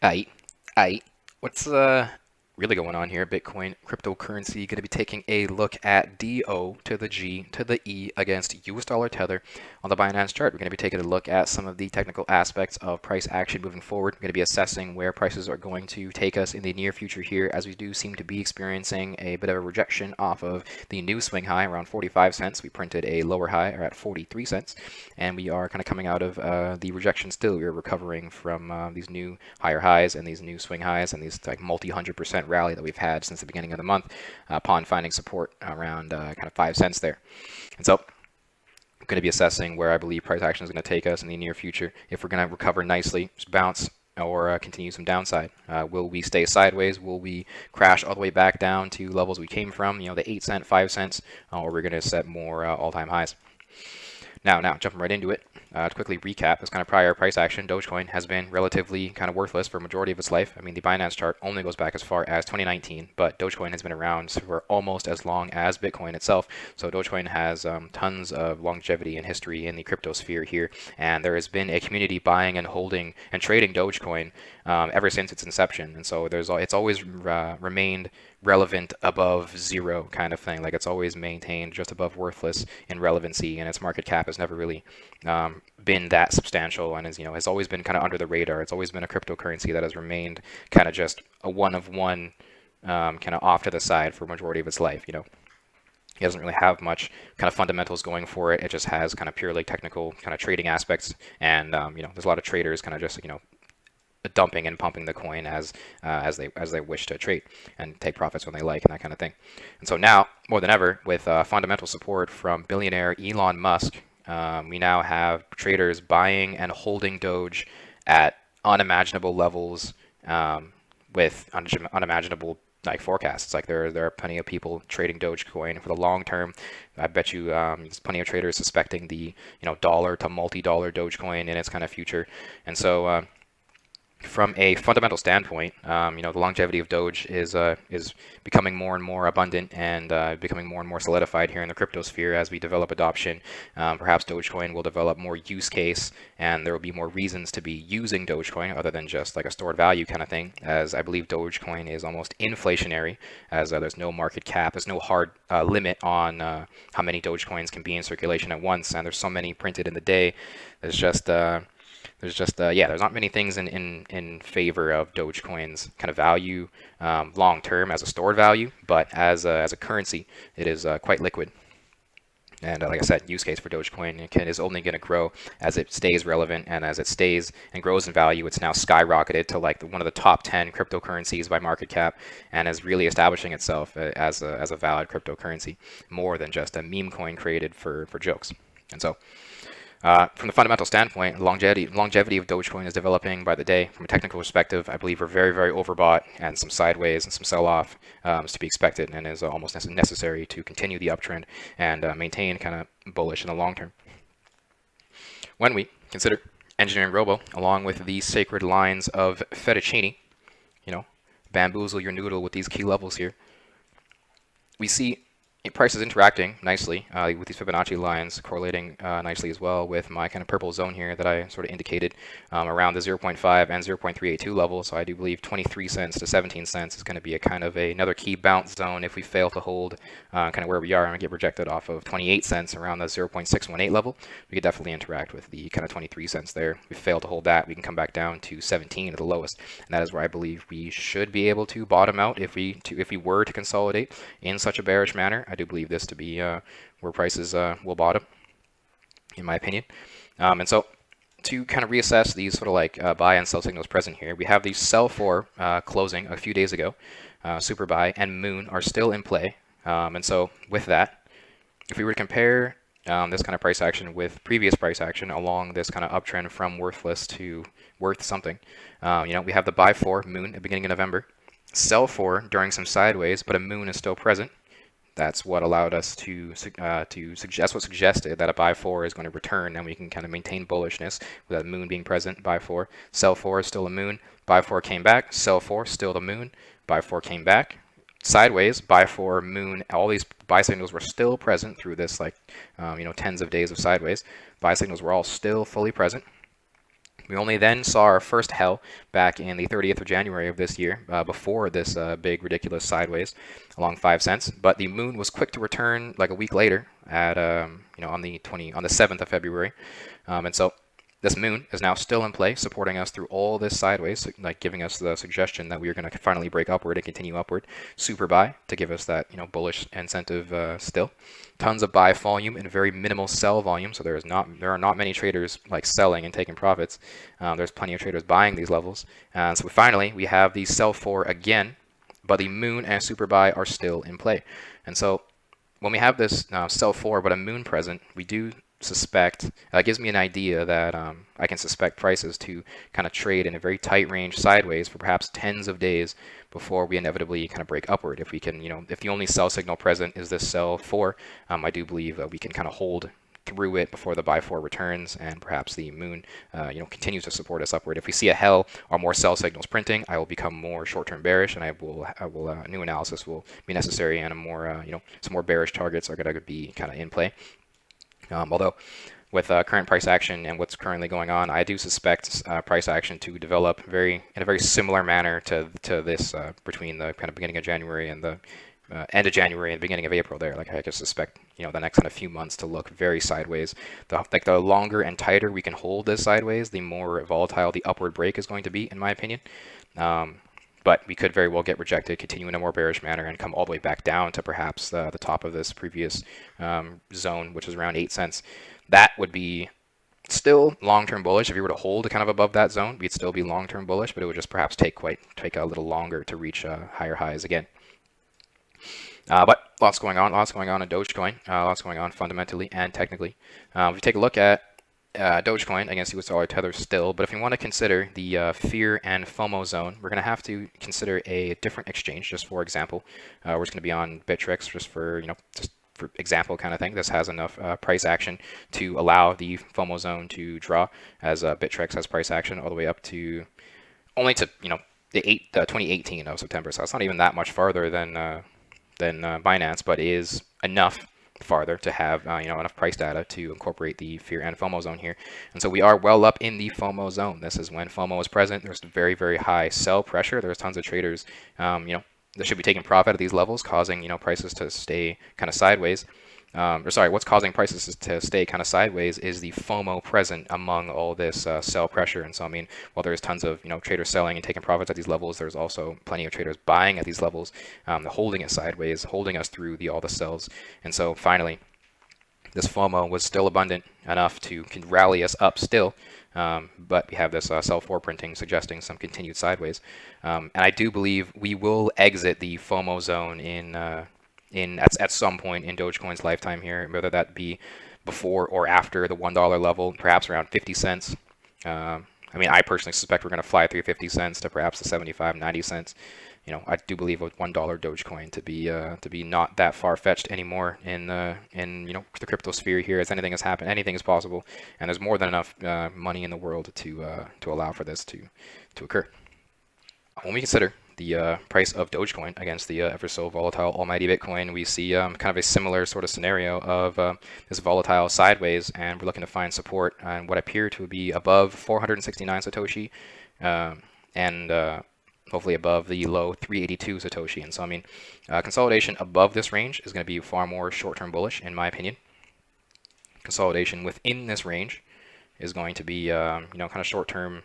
Aight, aight. What's really going on here? Bitcoin cryptocurrency going to be taking a look at DO to the G to the E against US dollar tether on the Binance chart. We're going to be taking a look at some of the technical aspects of price action moving forward. We're going to be assessing where prices are going to take us in the near future here, as we do seem to be experiencing a bit of a rejection off of the new swing high around 45 cents. We printed a lower high at 43 cents, and we are kind of coming out of the rejection still. We're recovering from these new higher highs and these new swing highs and these like multi-100% rally that we've had since the beginning of the month upon finding support around kind of 5 cents there. And so I'm going to be assessing where I believe price action is going to take us in the near future. If we're going to recover nicely, bounce, or continue some downside. Will we stay sideways? Will we crash all the way back down to levels we came from, the 8 cent, 5 cents, or we're going to set more all-time highs? Now, jumping right into it, to quickly recap this kind of prior price action, Dogecoin has been relatively kind of worthless for a majority of its life. I mean, the Binance chart only goes back as far as 2019, but Dogecoin has been around for almost as long as Bitcoin itself. So Dogecoin has tons of longevity and history in the crypto sphere here, and there has been a community buying and holding and trading Dogecoin ever since its inception. And so it's always remained relevant above zero kind of thing. Like it's always maintained just above worthless in relevancy, and its market cap has never really been that substantial, and has always been kind of under the radar. It's always been a cryptocurrency that has remained kind of just a one of one, kind of off to the side for a majority of its life. It doesn't really have much kind of fundamentals going for it. It just has kind of purely technical kind of trading aspects, and there's a lot of traders kind of just dumping and pumping the coin as they wish to trade and take profits when they like and that kind of thing. And so now more than ever, with fundamental support from billionaire Elon Musk, we now have traders buying and holding Doge at unimaginable levels, with unimaginable like forecasts. Like there are plenty of people trading Dogecoin for the long term. I bet you there's plenty of traders suspecting the dollar to multi-dollar Dogecoin in its kind of future. And so from a fundamental standpoint, the longevity of Doge is becoming more and more abundant and becoming more and more solidified here in the crypto sphere as we develop adoption. Perhaps Dogecoin will develop more use case, and there will be more reasons to be using Dogecoin other than just like a stored value kind of thing, as I believe Dogecoin is almost inflationary, as there's no market cap, there's no hard limit on how many Dogecoins can be in circulation at once, and there's so many printed in the day. There's not many things in favor of Dogecoin's kind of value long term as a stored value, but as a currency, it is quite liquid. And like I said, use case for Dogecoin is only going to grow as it stays relevant, and as it stays and grows in value. It's now skyrocketed to like one of the top 10 cryptocurrencies by market cap, and is really establishing itself as a valid cryptocurrency, more than just a meme coin created for jokes. And so from the fundamental standpoint, longevity of Dogecoin is developing by the day. From a technical perspective, I believe we're very, very overbought, and some sideways and some sell-off is to be expected, and is almost necessary to continue the uptrend and maintain kind of bullish in the long term. When we consider EngineeringRobo along with the sacred lines of fettuccine, bamboozle your noodle with these key levels here, we see price is interacting nicely with these Fibonacci lines correlating nicely as well with my kind of purple zone here that I sort of indicated around the 0.5 and 0.382 level. So I do believe 23 cents to 17 cents is going to be a kind of another key bounce zone if we fail to hold kind of where we are and get rejected off of 28 cents around the 0.618 level. We could definitely interact with the kind of 23 cents there. If we fail to hold that, we can come back down to 17 at the lowest, and that is where I believe we should be able to bottom out if we were to consolidate in such a bearish manner. I do believe this to be where prices will bottom, in my opinion. And so to kind of reassess these sort of like buy and sell signals present here, we have the sell for closing a few days ago. Super buy and moon are still in play. And so with that, if we were to compare this kind of price action with previous price action along this kind of uptrend from worthless to worth something, we have the buy for moon at the beginning of November, sell for during some sideways, but a moon is still present. That's what allowed us to suggest what suggested that a buy 4 is going to return, and we can kind of maintain bullishness with that moon being present. Buy 4, sell 4 is still a moon. Buy 4 came back, sell 4 still the moon. Buy 4 came back, sideways. Buy 4 moon. All these buy signals were still present through this tens of days of sideways. Buy signals were all still fully present. We only then saw our first hell back in the 30th of January of this year, before this big ridiculous sideways along 5 cents. But the moon was quick to return like a week later at on the 7th of February, and so this moon is now still in play, supporting us through all this sideways, like giving us the suggestion that we are going to finally break upward and continue upward. Super buy to give us that bullish incentive still. Tons of buy volume and very minimal sell volume. So there are not many traders like selling and taking profits. There's plenty of traders buying these levels. And so finally we have the sell for again, but the moon and super buy are still in play. And so when we have this sell for but a moon present, we do suspect, gives me an idea that I can suspect prices to kind of trade in a very tight range sideways for perhaps tens of days before we inevitably kind of break upward. If we can, if the only sell signal present is this sell for, I do believe we can kind of hold through it before the buy for returns, and perhaps the moon continues to support us upward. If we see a hell or more sell signals printing, I will become more short-term bearish, and I will new analysis will be necessary, and a more some more bearish targets are going to be kind of in play. Although with current price action and what's currently going on, I do suspect price action to develop in a very similar manner to this between the kind of beginning of January and the end of January and beginning of April there. Like I just suspect the next kind of few months to look very sideways. The longer and tighter we can hold this sideways, the more volatile the upward break is going to be, in my opinion. But we could very well get rejected, continue in a more bearish manner, and come all the way back down to perhaps the top of this previous zone, which is around 8 cents. That would be still long-term bullish. If you were to hold kind of above that zone, we'd still be long-term bullish, but it would just perhaps take a little longer to reach higher highs again. But lots going on in Dogecoin, lots going on fundamentally and technically. If you take a look at Dogecoin against US dollar tether still, but if you want to consider the fear and FOMO zone, we're going to have to consider a different exchange. Just for example, we're just going to be on Bittrex just for example kind of thing. This has enough price action to allow the FOMO zone to draw, as Bittrex has price action all the way up to only to the 2018 of September. So it's not even that much farther than Binance, but is enough farther to have enough price data to incorporate the fear and FOMO zone here. And so we are well up in the FOMO zone. This is when FOMO is present. There's very, very high sell pressure. There's tons of traders that should be taking profit at these levels, causing prices to stay kind of sideways. What's causing prices to stay kind of sideways is the FOMO present among all this sell pressure. And so, while there's tons of traders selling and taking profits at these levels, there's also plenty of traders buying at these levels, holding it sideways, holding us through all the sells. And so finally, this FOMO was still abundant enough to rally us up still, but we have this sell for printing suggesting some continued sideways. And I do believe we will exit the FOMO zone at some point in Dogecoin's lifetime here, whether that be before or after the $1 level, perhaps around 50 cents. I personally suspect we're going to fly through 50 cents to perhaps the 75, 90 cents. I do believe with $1 Dogecoin to be not that far-fetched anymore in the crypto sphere here, as anything has happened, anything is possible, and there's more than enough money in the world to allow for this to occur. When we consider the price of Dogecoin against the ever so volatile almighty Bitcoin, we see kind of a similar sort of scenario of this volatile sideways, and we're looking to find support on what appear to be above 469 Satoshi, and hopefully above the low 382 Satoshi. And so consolidation above this range is going to be far more short-term bullish, in my opinion. Consolidation within this range is going to be kind of short-term,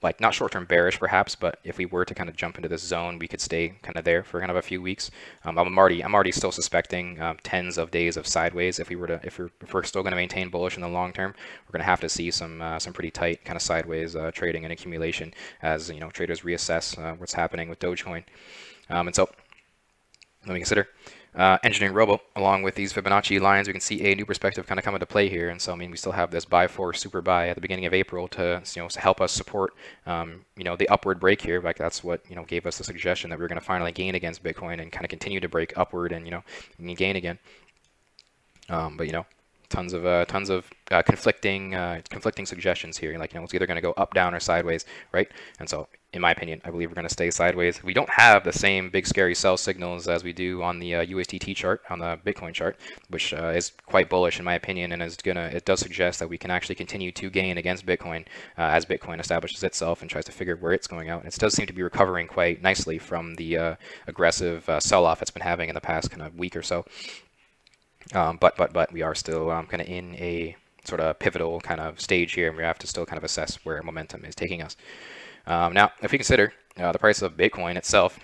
like not short-term bearish perhaps, but if we were to kind of jump into this zone, we could stay kind of there for kind of a few weeks. I'm already still suspecting tens of days of sideways. If we're still going to maintain bullish in the long term, we're going to have to see some pretty tight kind of sideways trading and accumulation as traders reassess what's happening with Dogecoin. And so let me consider EngineeringRobo along with these Fibonacci lines. We can see a new perspective kind of come into play here. And so we still have this buy for super buy at the beginning of April to to help us support the upward break here. Like that's what gave us the suggestion that we were going to finally gain against Bitcoin and kind of continue to break upward and gain again. But tons of conflicting suggestions here. Like it's either going to go up, down, or sideways, right? And so in my opinion, I believe we're going to stay sideways. We don't have the same big scary sell signals as we do on the USDT chart, on the Bitcoin chart, which is quite bullish in my opinion, and it does suggest that we can actually continue to gain against Bitcoin as Bitcoin establishes itself and tries to figure where it's going out. And it does seem to be recovering quite nicely from the aggressive sell-off it's been having in the past kind of week or so. But we are still kind of in a sort of pivotal kind of stage here, and we have to still kind of assess where momentum is taking us. Now, if we consider the price of Bitcoin itself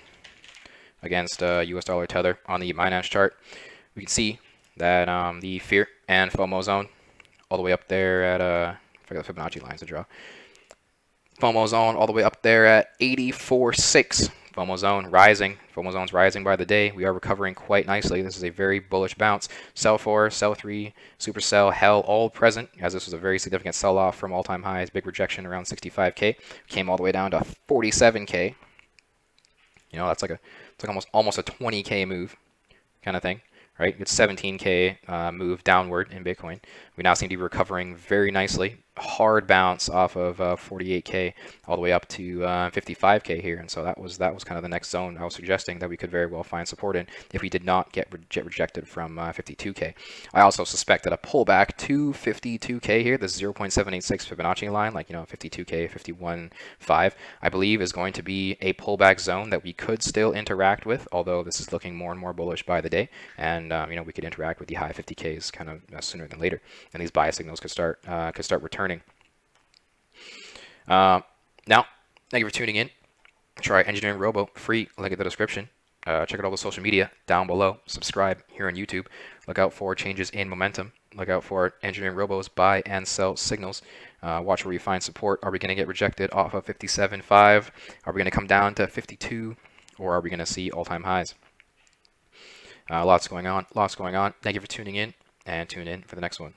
against US dollar tether on the Binance chart, we can see that the fear and FOMO zone all the way up there at, I forgot the Fibonacci lines to draw. FOMO zone all the way up there at 84.6. FOMO zone rising. FOMO zone's rising by the day. We are recovering quite nicely. This is a very bullish bounce. Sell 4, sell 3, super sell, hell, all present, as this was a very significant sell-off from all-time highs. Big rejection around 65K. Came all the way down to 47K. You know, that's like almost a 20K move kind of thing. Right, it's 17K move downward in Bitcoin. We now seem to be recovering very nicely. Hard bounce off of 48K all the way up to 55K here, and so that was kind of the next zone I was suggesting that we could very well find support in if we did not get rejected from 52K. I also suspect that a pullback to 52K here, this 0.786 Fibonacci line, like 52K, 51.5, I believe is going to be a pullback zone that we could still interact with, although this is looking more and more bullish by the day, and we could interact with the high 50Ks kind of sooner than later, and these buy signals could start returning. Now, thank you for tuning in. Try EngineeringRobo, free, link in the description. Check out all the social media down below. Subscribe here on YouTube. Look out for changes in momentum. Look out for EngineeringRobo's buy and sell signals. Watch where we find support. Are we going to get rejected off of 57.5? Are we going to come down to 52? Or are we going to see all-time highs? Lots going on. Thank you for tuning in, and tune in for the next one.